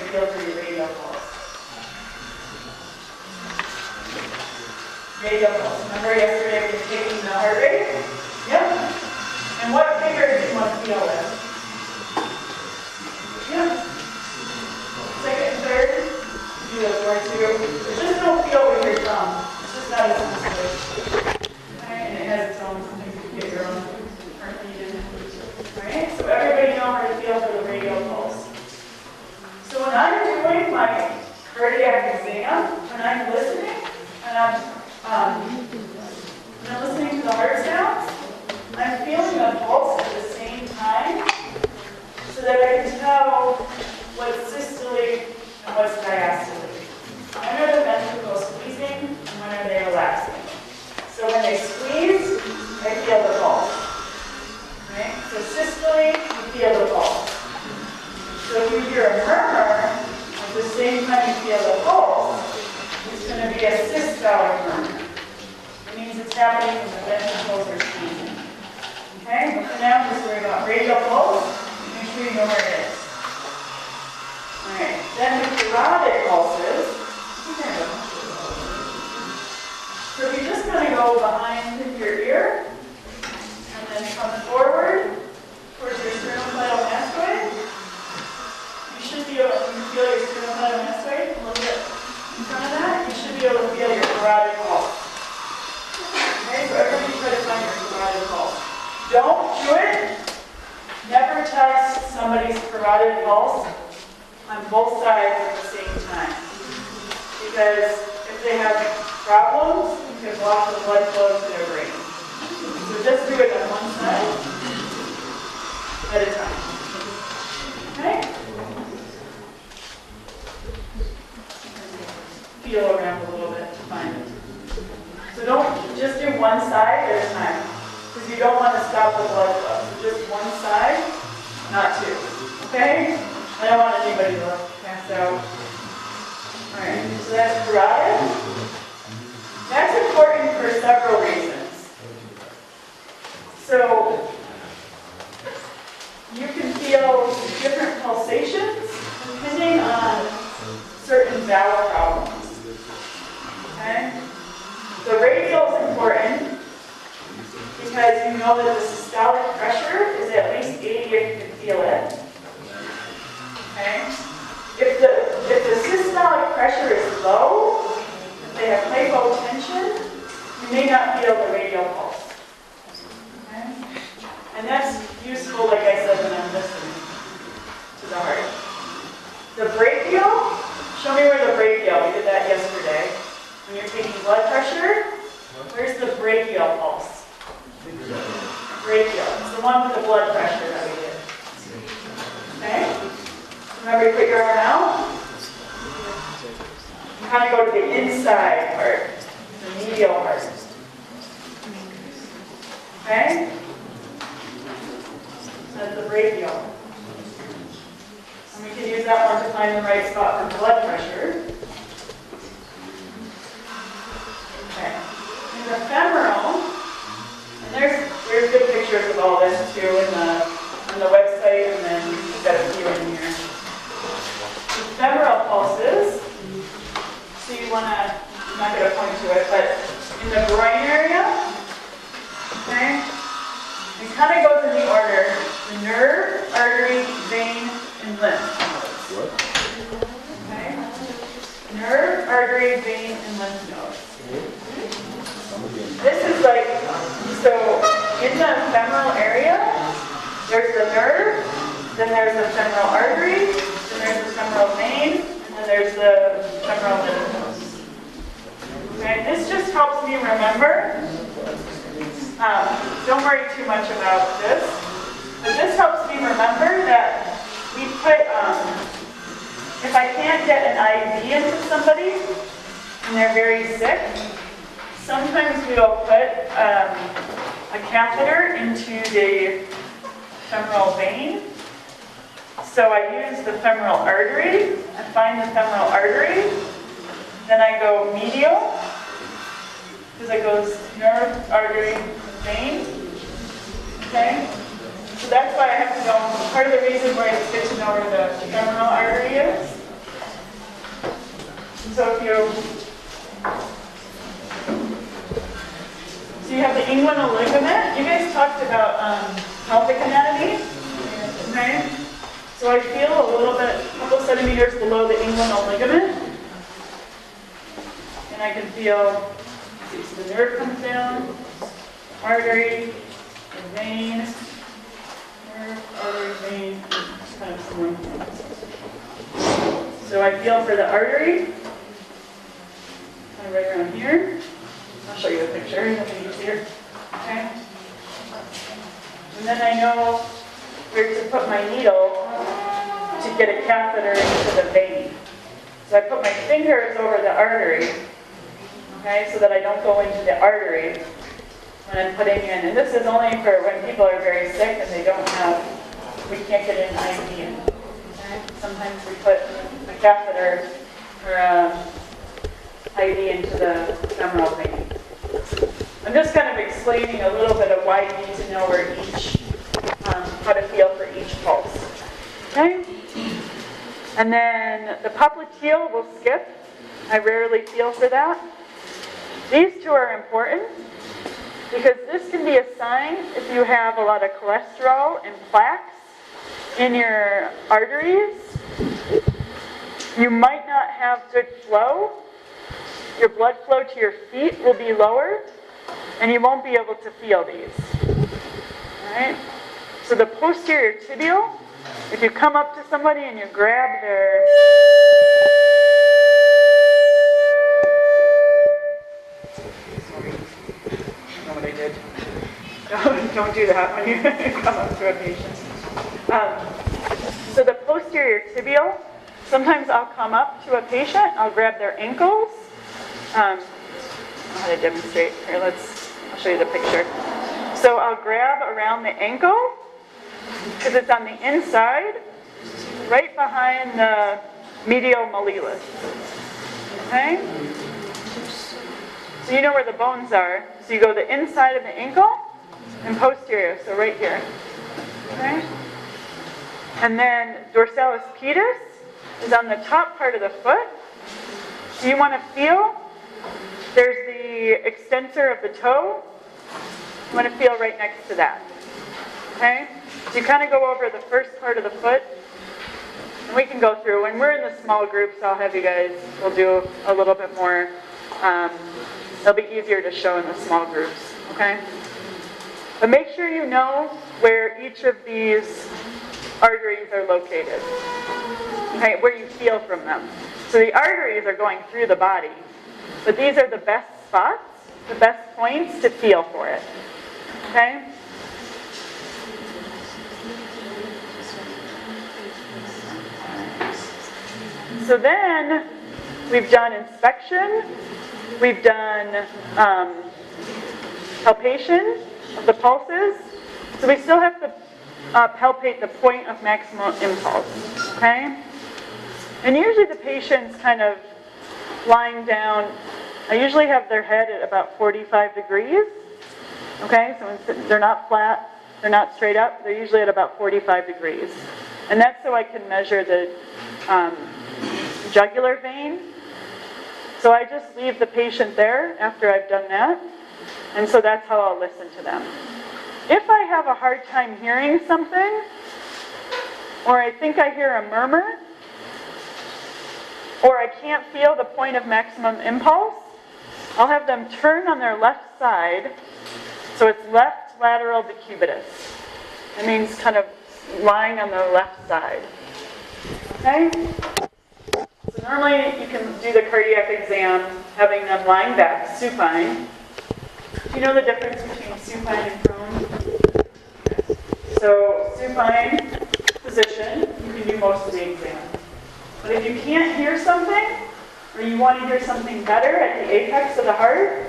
feel for your radial pulse? Radial pulse. Remember yesterday we were taking the heart rate? Yep. And what finger do you want to feel with? Yep. Second and third. Do those more too. Just don't feel with your thumb. It's just not as sensitive. Alright, and it has its own, you can get your own heart needed. Alright, so everybody know how to feel for the radial pulse. So when I'm doing my cardiac exam, when I'm listening, and I'm listening to the heart sounds, I'm feeling the pulse at the same time so that I can tell what's systole and what's diastole. When are the ventricles squeezing and when are they relaxing? So when they squeeze, I feel the pulse. Right? So systole, you feel the pulse. So if you hear a murmur, at the same time you feel the pulse, it's going to be a systolic murmur. It means it's happening when the ventricles are squeezing. Okay? But for now, I'm just worried about radial pulse. Make sure you know where it is. Alright, then the carotid pulses. So if you just kind of go behind your ear, and then come forward towards your sternocleidomastoid, you should be able to feel your sternocleidomastoid a little bit in front of that. You should be able to feel your carotid pulse. Okay, so everybody try to find your carotid pulse. Don't do it. Never test somebody's carotid pulse on both sides at the same time. Because if they have problems, you can block the blood flow to their brain. So just do it on one side at a time. Okay? Feel around a little bit to find it. So don't just do one side at a time. Because you don't want to stop the blood flow. So just one side, not two. Okay? I don't want anybody to pass out. Alright, so that's carotid. That's important for several reasons. So, you can feel different pulsations depending on certain valve problems. Okay? The radial is important because you know that the systolic pressure is at least 80 if you can feel it. Okay? If the systolic pressure is low, if they have hypotension, you may not feel the radial pulse. Okay? And that's useful, like I said, when I'm listening to the heart. The brachial, show me where the brachial, we did that yesterday. When you're taking blood pressure, where's the brachial pulse? Brachial, it's the one with the blood pressure that we did. Okay? Remember to put your arm out. You kind of go to the inside part, the medial part. Okay? That's the brachial. And we can use that one to find the right spot for blood pressure. Okay. And the femoral, and there's good pictures of all this too on the website, and then we've got a few in here. Femoral pulses, so you want to, I'm not going to point to it, but in the groin area, okay, it kind of goes in the order, the nerve, artery, vein, and lymph nodes. Okay, nerve, artery, vein, and lymph nodes. This is like, so in the femoral area, there's the nerve, then there's the femoral artery, there's the femoral vein, and then there's the femoral lymph nodes. Okay, this just helps me remember. Don't worry too much about this, but this helps me remember that we put, if I can't get an IV into somebody and they're very sick, sometimes we'll put a catheter into the femoral vein. So I use the femoral artery, I find the femoral artery, then I go medial, because it goes nerve, artery, vein. Okay? So that's why I have to know, part of the reason why it's good to know where the femoral artery is so you have the inguinal ligament. You guys talked about pelvic anatomy, okay? So I feel a little bit, a couple centimeters below the inguinal ligament. And I can feel, so the nerve comes down, artery, the vein, nerve, artery, vein, kind of similar. So I feel for the artery, kind of right around here. I'll show you a picture, it'll be easier. Okay? And then I know where to put my needle to get a catheter into the vein. So I put my fingers over the artery, okay, so that I don't go into the artery when I'm putting in. And this is only for when people are very sick and they don't have, we can't get an IV in. Okay? Sometimes we put a catheter or IV into the femoral vein. I'm just kind of explaining a little bit of why you need to know where each, how to feel for each pulse. Okay? And then the popliteal will skip. I rarely feel for that. These two are important because this can be a sign if you have a lot of cholesterol and plaques in your arteries. You might not have good flow. Your blood flow to your feet will be lower, and you won't be able to feel these. All right? So the posterior tibial, if you come up to somebody and you grab their... Sorry. I don't know what I did. Don't do that when you come up to a patient. So the posterior tibial, sometimes I'll come up to a patient, I'll grab their ankles. I don't know how to demonstrate. Here, I'll show you the picture. So I'll grab around the ankle, because it's on the inside, right behind the medial malleolus. Okay? So you know where the bones are. So you go the inside of the ankle and posterior, so right here. Okay? And then dorsalis pedis is on the top part of the foot. So you want to feel, there's the extensor of the toe. You want to feel right next to that. Okay? So you kind of go over the first part of the foot. And we can go through. When we're in the small groups, I'll have you guys, we'll do a little bit more. It'll be easier to show in the small groups. Okay? But make sure you know where each of these arteries are located. Okay? Where you feel from them. So the arteries are going through the body. But these are the best spots, the best points to feel for it. Okay? So then we've done inspection, we've done palpation of the pulses. So we still have to palpate the point of maximum impulse. Okay? And usually the patient's kind of lying down. I usually have their head at about 45 degrees. Okay, so they're not flat, they're not straight up, they're usually at about 45 degrees. And that's so I can measure the jugular vein. So I just leave the patient there after I've done that. And so that's how I'll listen to them. If I have a hard time hearing something, or I think I hear a murmur, or I can't feel the point of maximum impulse, I'll have them turn on their left side, so it's left lateral decubitus. That means kind of lying on the left side. Okay? So normally you can do the cardiac exam having them lying back, supine. Do you know the difference between supine and prone? So supine position, you can do most of the exam. But if you can't hear something, or you want to hear something better at the apex of the heart,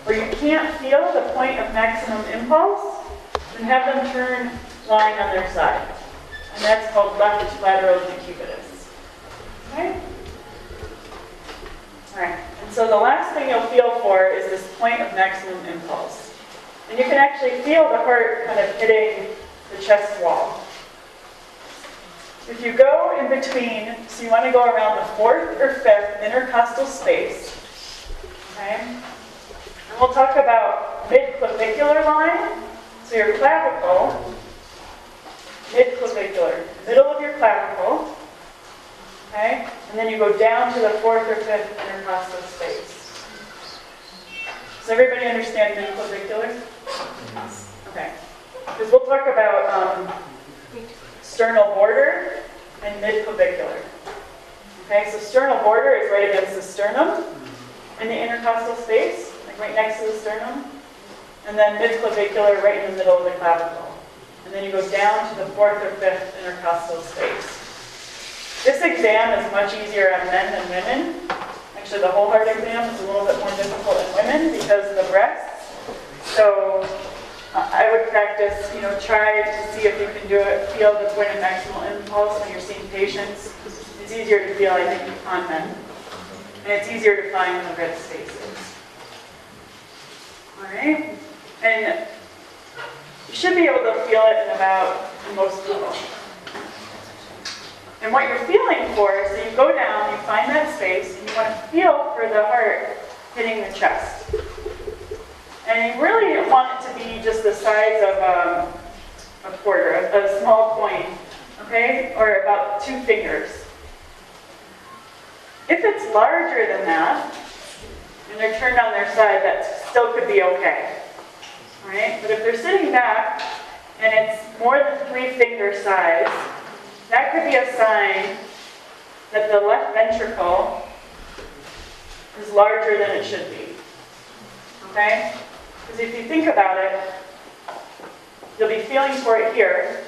or you can't feel the point of maximum impulse, then have them turn lying on their side. And that's called left lateral decubitus. Okay? Alright, and so the last thing you'll feel for is this point of maximum impulse. And you can actually feel the heart kind of hitting the chest wall. if you go in between, so you want to go around the 4th or 5th intercostal space, okay? And we'll talk about mid-clavicular line, so your clavicle, mid-clavicular, middle of your clavicle, okay? And then you go down to the 4th or 5th intercostal space. Does everybody understand mid-clavicular? Okay. Because we'll talk about sternal border and mid-clavicular. Okay, so sternal border is right against the sternum in the intercostal space, like right next to the sternum. And then mid-clavicular right in the middle of the clavicle. And then you go down to the 4th or 5th intercostal space. This exam is much easier on men than women. Actually, the whole heart exam is a little bit more difficult in women because of the breasts. So I would practice, try to see if you can do it, feel the point of maximal impulse when you're seeing patients. It's easier to feel, I think, on men. And it's easier to find in the red spaces. All right? And you should be able to feel it in most people. And what you're feeling for, so you go down, you find that space, and you want to feel for the heart hitting the chest. And you really want it to be just the size of a quarter, a small coin, okay? Or about 2 fingers. If it's larger than that, and they're turned on their side, that still could be okay. All right? But if they're sitting back, and it's more than 3 finger size, that could be a sign that the left ventricle is larger than it should be. Okay? Because if you think about it, you'll be feeling for it here.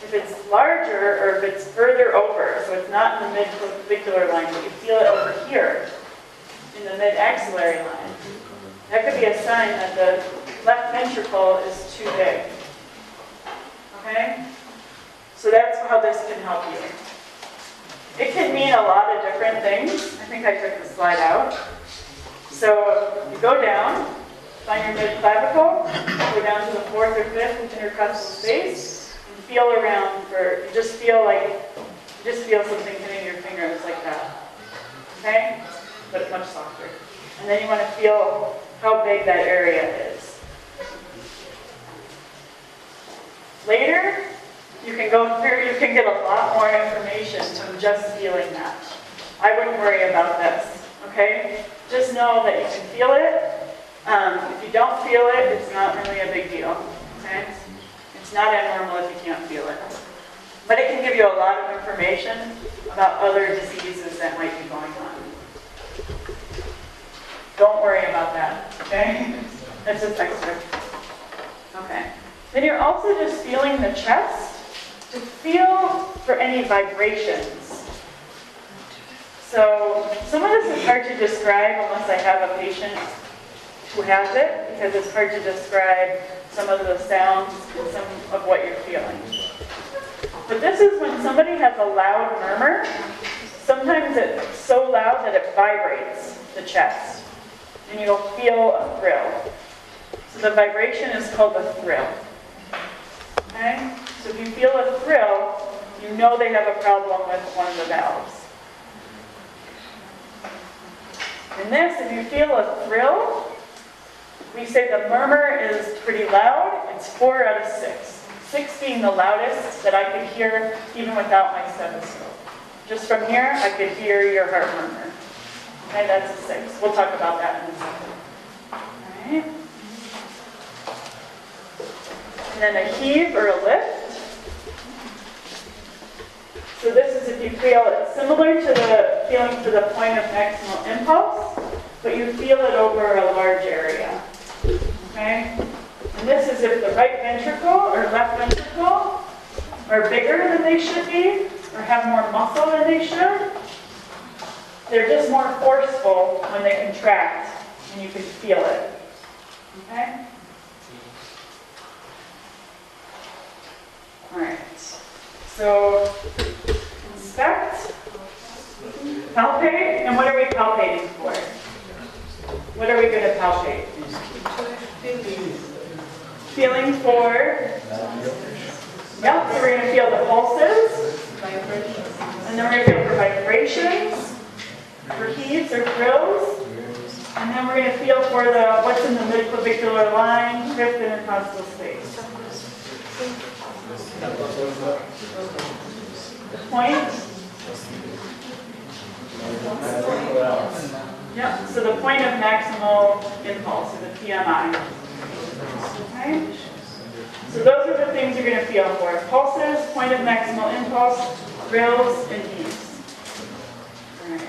If it's larger or if it's further over, so it's not in the mid-clavicular line, but you feel it over here in the mid-axillary line, that could be a sign that the left ventricle is too big. Okay? So that's how this can help you. It can mean a lot of different things. I think I took the slide out. So you go down, find your mid-clavicle, go down to the 4th or 5th intercostal space, and feel around for, you just feel something hitting your fingers like that. Okay? But it's much softer. And then you want to feel how big that area is. Later, you can go through, you can get a lot more information from just feeling that. I wouldn't worry about this, okay? Just know that you can feel it. If you don't feel it, it's not really a big deal, okay? It's not abnormal if you can't feel it. But it can give you a lot of information about other diseases that might be going on. Don't worry about that, okay? That's just extra. Okay. Then you're also just feeling the chest to feel for any vibrations. So some of this is hard to describe unless I have a patient who has it, because it's hard to describe some of the sounds and some of what you're feeling. But this is when somebody has a loud murmur. Sometimes it's so loud that it vibrates the chest, and you'll feel a thrill. So the vibration is called a thrill. Okay? So if you feel a thrill, you know they have a problem with one of the valves. In this, if you feel a thrill, we say the murmur is pretty loud. It's 4 out of 6. 6 being the loudest that I could hear even without my stethoscope. Just from here, I could hear your heart murmur. Okay, that's a 6. We'll talk about that in a second. All right. And then a heave or a lift. So this is if you feel it similar to the feeling to the point of maximal impulse, but you feel it over a large area. Okay? And this is if the right ventricle or left ventricle are bigger than they should be, or have more muscle than they should. They're just more forceful when they contract, and you can feel it. Okay? All right. So, inspect, palpate, and what are we palpating for? What are we going to palpate? Feeling for, yep, so we're going to feel the pulses. And then we're going to feel for vibrations, for heaves or thrills. And then we're going to feel for what's in the mid-clavicular line, fifth intercostal space. The point. Yeah, so the point of maximal impulse, or the PMI. Okay? So those are the things you're going to feel for. Pulses, point of maximal impulse, thrills, and heaves. All right.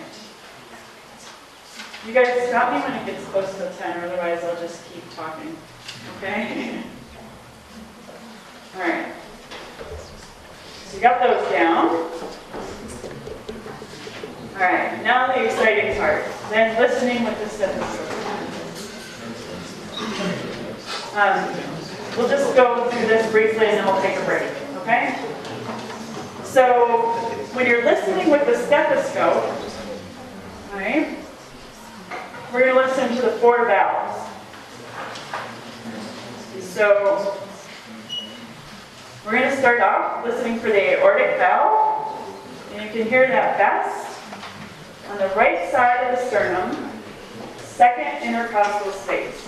You guys stop me when it gets close to 10, or otherwise I'll just keep talking. Okay? All right. So you got those down. All right, now the exciting part. Then listening with the stethoscope. We'll just go through this briefly and then we'll take a break, okay? So when you're listening with the stethoscope, all right, we're going to listen to the 4 valves. So we're going to start off listening for the aortic valve, and you can hear that best on the right side of the sternum, second intercostal space.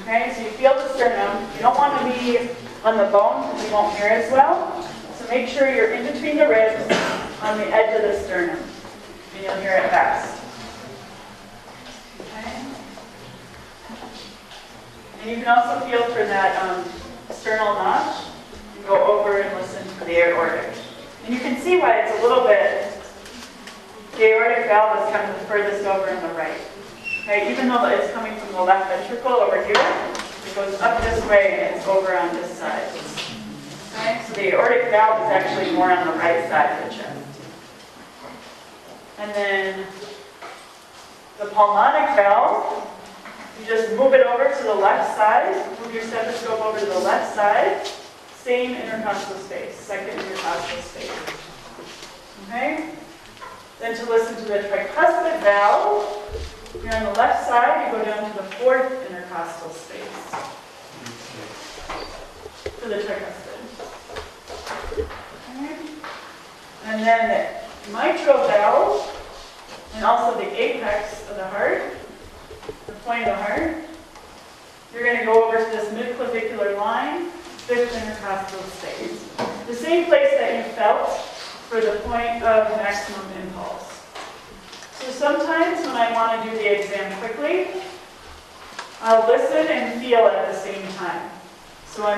Okay, so you feel the sternum. You don't want to be on the bone because you won't hear as well. So make sure you're in between the ribs on the edge of the sternum, and you'll hear it best. Okay. And you can also feel for that sternal notch. And go over and listen for the aortic. And you can see why it's a little bit. The aortic valve is kind of the furthest over on the right. Okay, even though it's coming from the left ventricle over here, it goes up this way and it's over on this side. Okay, so the aortic valve is actually more on the right side of the chest. And then the pulmonic valve, you just move it over to the left side, move your stethoscope over to the left side, same intercostal space, second intercostal space. Okay? Then to listen to the tricuspid valve, you're on the left side, you go down to the 4th intercostal space for the tricuspid. Okay. And then the mitral valve, and also the apex of the heart, the point of the heart, you're going to go over to this mid-clavicular line, 5th intercostal space. The same place that you felt for the point of maximum impulse. So sometimes when I want to do the exam quickly, I'll listen and feel at the same time. So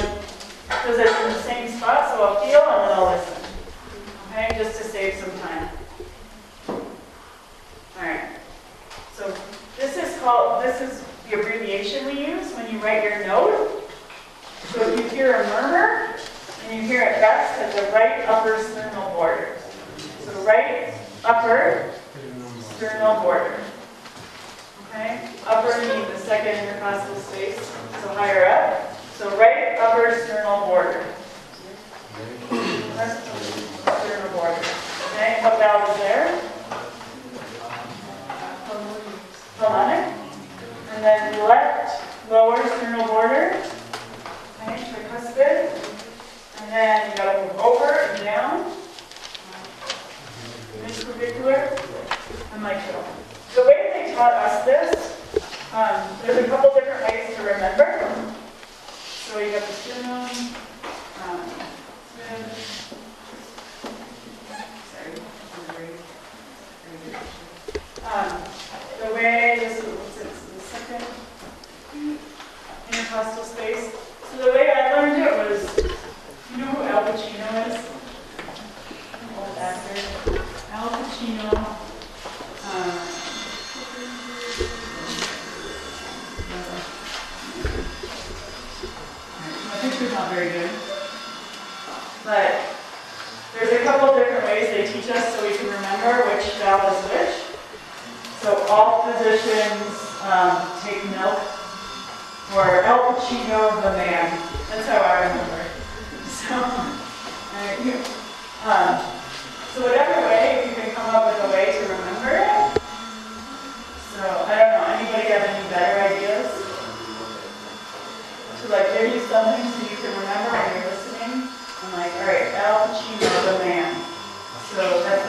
because it's in the same spot, so I'll feel and then I'll listen. Okay, just to save some time. Alright. So this is the abbreviation we use when you write your note. So if you hear a murmur, and you hear it best at the right upper sternal border. So right upper sternal border. Okay? Upper the second intercostal space, so higher up. So right upper sternal border. Sternal border. Okay? What valve is there? Pulmonic. And then left lower sternal border. Okay? Tricuspid. And then you got to move over and down. Mid-clavicular and mitral. The way they taught us this, there's a couple different ways to remember. So you got the sternum, the way this is the second intercostal space. So the way I learned it was, you know who Al Pacino is? An old actor. Al Pacino. My picture's not very good. But there's a couple different ways they teach us so we can remember which valve is which. So all physicians take milk for Al Pacino the man. That's how I remember. So whatever way, if you can come up with a way to remember it. So I don't know, anybody have any better ideas? To like give you something so you can remember when you're listening. I'm like, all right, Al Pacino the man. So So that's